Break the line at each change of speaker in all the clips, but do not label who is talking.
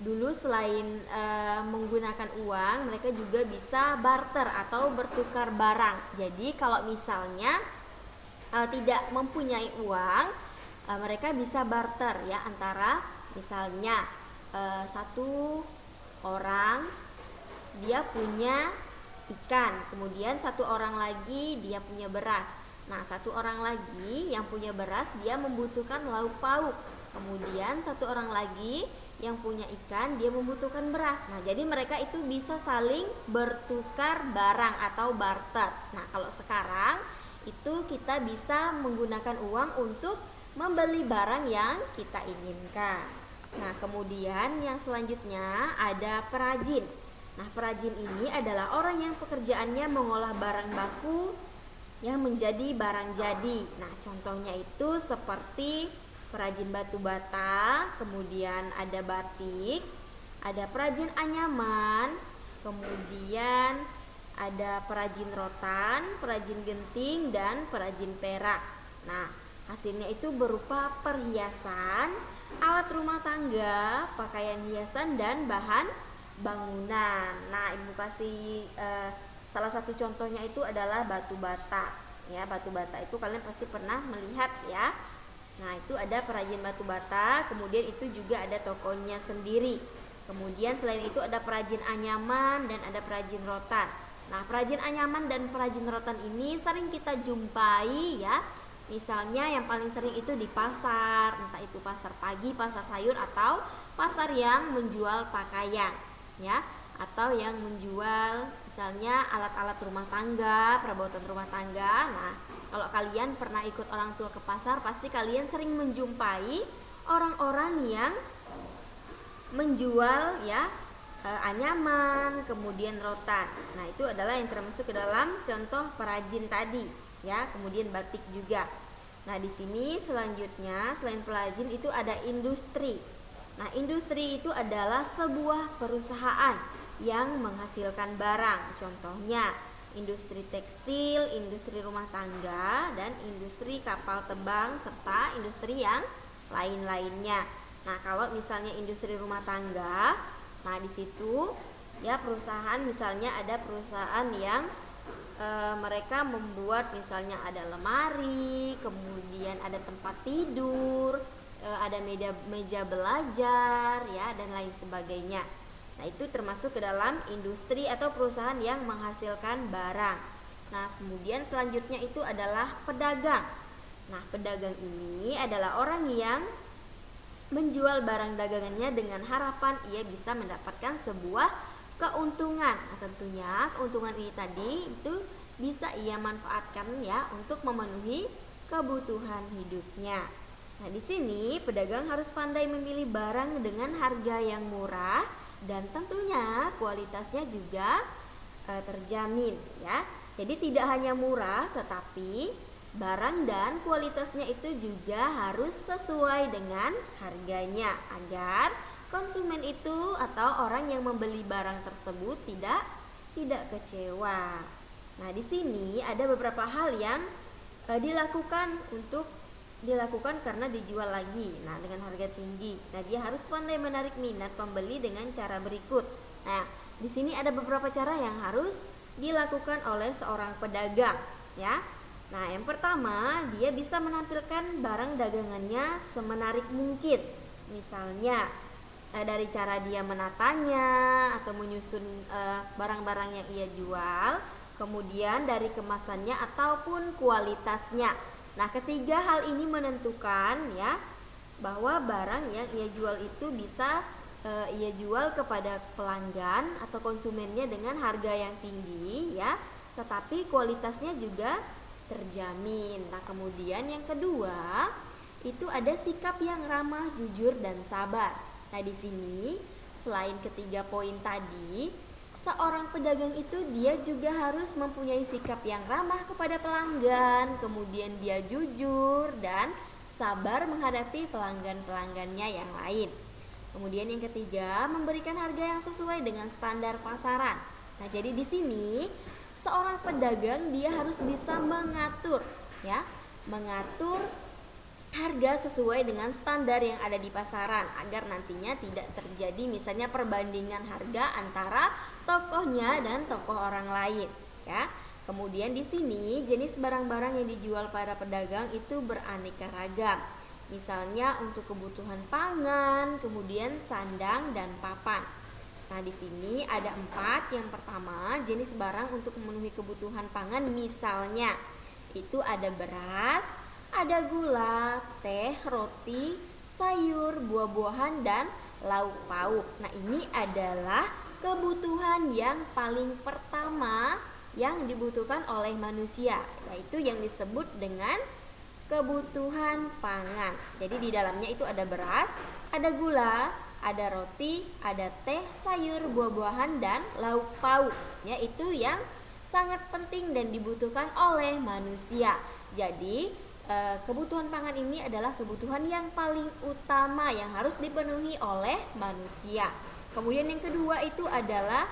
dulu selain menggunakan uang, mereka juga bisa barter atau bertukar barang. Jadi kalau misalnya tidak mempunyai uang, mereka bisa barter ya, antara misalnya satu orang dia punya ikan, kemudian satu orang lagi dia punya beras. Nah, satu orang lagi yang punya beras dia membutuhkan lauk pauk. Kemudian satu orang lagi yang punya ikan dia membutuhkan beras. Nah, jadi mereka itu bisa saling bertukar barang atau barter. Nah, kalau sekarang itu kita bisa menggunakan uang untuk membeli barang yang kita inginkan. Nah, kemudian yang selanjutnya ada perajin. Nah, perajin ini adalah orang yang pekerjaannya mengolah barang baku yang menjadi barang jadi. Nah, contohnya itu seperti perajin batu bata, kemudian ada batik, ada perajin anyaman, kemudian ada perajin rotan, perajin genting, dan perajin perak. Nah, hasilnya itu berupa perhiasan, alat rumah tangga, pakaian hiasan, dan bahan bangunan. Nah, Ibu kasih salah satu contohnya itu adalah batu bata. Ya, batu bata itu kalian pasti pernah melihat ya. Nah, itu ada perajin batu bata, kemudian itu juga ada tokonya sendiri. Kemudian selain itu ada perajin anyaman dan ada perajin rotan. Nah, perajin anyaman dan perajin rotan ini sering kita jumpai ya. Misalnya yang paling sering itu di pasar, entah itu pasar pagi, pasar sayur, atau pasar yang menjual pakaian ya, atau yang menjual misalnya alat-alat rumah tangga, perabotan rumah tangga. Nah, kalau kalian pernah ikut orang tua ke pasar, pasti kalian sering menjumpai orang-orang yang menjual ya anyaman, kemudian rotan. Nah, itu adalah yang termasuk ke dalam contoh perajin tadi ya, kemudian batik juga. Nah, di sini selanjutnya selain perajin itu ada industri. Nah, industri itu adalah sebuah perusahaan yang menghasilkan barang. Contohnya industri tekstil, industri rumah tangga, dan industri kapal terbang, serta industri yang lain-lainnya. Nah, kalau misalnya industri rumah tangga, nah di situ ya perusahaan, misalnya ada perusahaan yang mereka membuat misalnya ada lemari, kemudian ada tempat tidur, ada meja belajar ya, dan lain sebagainya. Nah, itu termasuk ke dalam industri atau perusahaan yang menghasilkan barang. Nah, kemudian selanjutnya itu adalah pedagang. Nah, pedagang ini adalah orang yang menjual barang dagangannya dengan harapan ia bisa mendapatkan sebuah keuntungan. Nah, tentunya keuntungan ini tadi itu bisa ia manfaatkan ya untuk memenuhi kebutuhan hidupnya. Nah, di sini pedagang harus pandai memilih barang dengan harga yang murah dan tentunya kualitasnya juga terjamin ya. Jadi tidak hanya murah, tetapi barang dan kualitasnya itu juga harus sesuai dengan harganya agar konsumen itu atau orang yang membeli barang tersebut tidak kecewa. Nah, di sini ada beberapa hal yang dilakukan karena dijual lagi. Nah, dengan harga tinggi. Nah, dia harus pandai menarik minat pembeli dengan cara berikut. Nah, di sini ada beberapa cara yang harus dilakukan oleh seorang pedagang, ya. Nah, yang pertama, dia bisa menampilkan barang dagangannya semenarik mungkin. Misalnya, dari cara dia menatanya atau menyusun barang-barang yang ia jual, kemudian dari kemasannya ataupun kualitasnya. Nah, ketiga hal ini menentukan ya bahwa barang yang ia jual itu bisa ia jual kepada pelanggan atau konsumennya dengan harga yang tinggi ya, tetapi kualitasnya juga terjamin. Nah, kemudian yang kedua itu ada sikap yang ramah, jujur, dan sabar. Nah, di sini selain ketiga poin tadi, seorang pedagang itu dia juga harus mempunyai sikap yang ramah kepada pelanggan, kemudian dia jujur dan sabar menghadapi pelanggan-pelanggannya yang lain. Kemudian yang ketiga, memberikan harga yang sesuai dengan standar pasaran. Nah, jadi di sini seorang pedagang dia harus bisa mengatur harga sesuai dengan standar yang ada di pasaran agar nantinya tidak terjadi misalnya perbandingan harga antara tokohnya dan tokoh orang lain, ya. Kemudian di sini jenis barang-barang yang dijual para pedagang itu beraneka ragam. Misalnya untuk kebutuhan pangan, kemudian sandang dan papan. Nah, di sini ada 4. Yang pertama, jenis barang untuk memenuhi kebutuhan pangan, misalnya itu ada beras, ada gula, teh, roti, sayur, buah-buahan, dan lauk pauk. Nah, ini adalah kebutuhan yang paling pertama yang dibutuhkan oleh manusia, yaitu yang disebut dengan kebutuhan pangan. Jadi di dalamnya itu ada beras, ada gula, ada roti, ada teh, sayur, buah-buahan, dan lauk pauk. Ya, itu yang sangat penting dan dibutuhkan oleh manusia. Jadi kebutuhan pangan ini adalah kebutuhan yang paling utama yang harus dipenuhi oleh manusia. Kemudian yang kedua itu adalah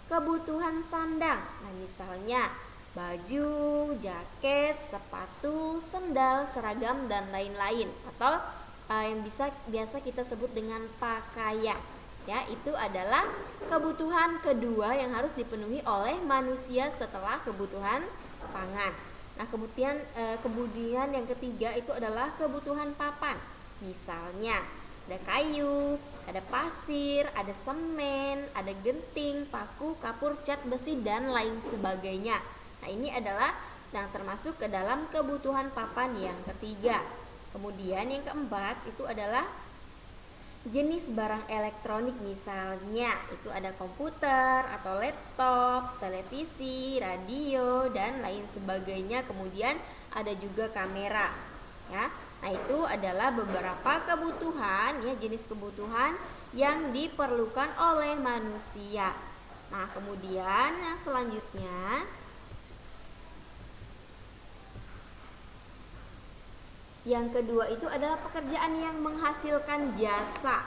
kebutuhan sandang. Nah, misalnya baju, jaket, sepatu, sendal, seragam, dan lain-lain, atau yang biasa kita sebut dengan pakaian. Ya, itu adalah kebutuhan kedua yang harus dipenuhi oleh manusia setelah kebutuhan pangan. Nah, kemudian yang ketiga itu adalah kebutuhan papan. Misalnya ada kayu, ada pasir, ada semen, ada genting, paku, kapur, cat besi, dan lain sebagainya. Nah, ini adalah yang termasuk ke dalam kebutuhan papan yang ketiga. Kemudian yang keempat itu adalah jenis barang elektronik, misalnya itu ada komputer atau laptop, televisi, radio, dan lain sebagainya. Kemudian ada juga kamera, ya. Nah, itu adalah beberapa kebutuhan, ya, jenis kebutuhan yang diperlukan oleh manusia. Nah, kemudian yang selanjutnya yang kedua itu adalah pekerjaan yang menghasilkan jasa.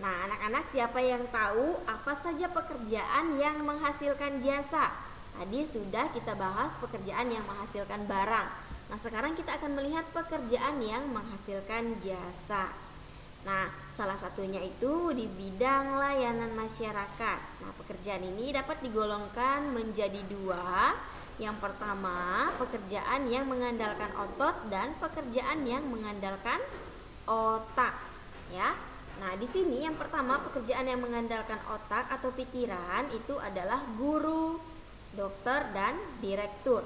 Nah, anak-anak, siapa yang tahu apa saja pekerjaan yang menghasilkan jasa? Tadi sudah kita bahas pekerjaan yang menghasilkan barang. Nah, sekarang kita akan melihat pekerjaan yang menghasilkan jasa. Nah, salah satunya itu di bidang layanan masyarakat. Nah, pekerjaan ini dapat digolongkan menjadi 2. Yang pertama, pekerjaan yang mengandalkan otot dan pekerjaan yang mengandalkan otak, ya. Nah, di sini yang pertama, pekerjaan yang mengandalkan otak atau pikiran itu adalah guru, dokter, dan direktur.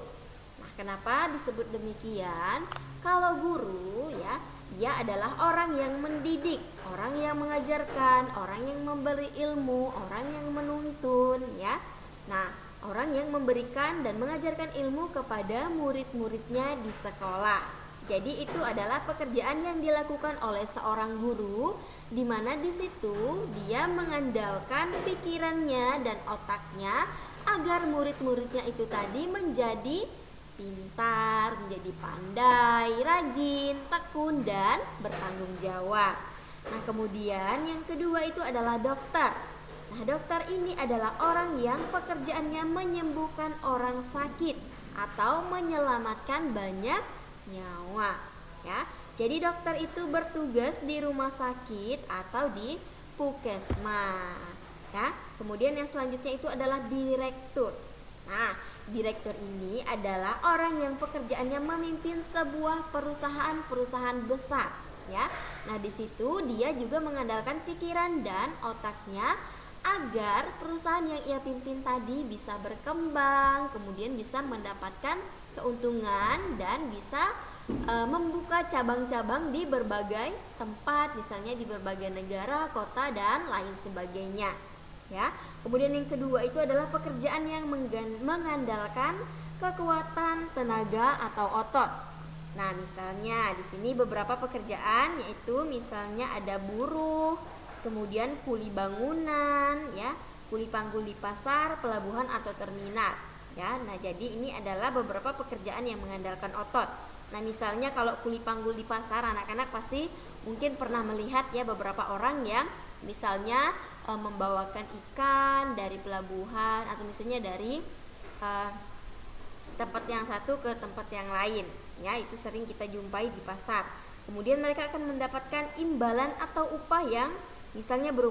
Nah, kenapa disebut demikian? Kalau guru, ya, dia adalah orang yang mendidik, orang yang mengajarkan, orang yang memberi ilmu, orang yang menuntun, ya. Nah, orang yang memberikan dan mengajarkan ilmu kepada murid-muridnya di sekolah. Jadi itu adalah pekerjaan yang dilakukan oleh seorang guru, di mana di situ dia mengandalkan pikirannya dan otaknya agar murid-muridnya itu tadi menjadi pintar, menjadi pandai, rajin, tekun, dan bertanggung jawab. Nah, kemudian yang kedua itu adalah dokter. Nah, dokter ini adalah orang yang pekerjaannya menyembuhkan orang sakit atau menyelamatkan banyak nyawa, ya. Jadi dokter itu bertugas di rumah sakit atau di puskesmas, ya. Kemudian yang selanjutnya itu adalah direktur. Nah, direktur ini adalah orang yang pekerjaannya memimpin sebuah perusahaan besar, ya. Nah, di situ dia juga mengandalkan pikiran dan otaknya agar perusahaan yang ia pimpin tadi bisa berkembang, kemudian bisa mendapatkan keuntungan dan bisa membuka cabang-cabang di berbagai tempat, misalnya di berbagai negara, kota, dan lain sebagainya, ya. Kemudian yang kedua itu adalah pekerjaan yang mengandalkan kekuatan tenaga atau otot. Nah, misalnya di sini beberapa pekerjaan, yaitu misalnya ada buruh, kemudian kuli bangunan, ya, kuli panggul di pasar, pelabuhan atau terminal, ya. Nah, jadi ini adalah beberapa pekerjaan yang mengandalkan otot. Nah, misalnya kalau kuli panggul di pasar, anak-anak pasti mungkin pernah melihat, ya, beberapa orang yang misalnya membawakan ikan dari pelabuhan atau misalnya dari tempat yang satu ke tempat yang lain, ya. Itu sering kita jumpai di pasar. Kemudian mereka akan mendapatkan imbalan atau upah yang misalnya berupa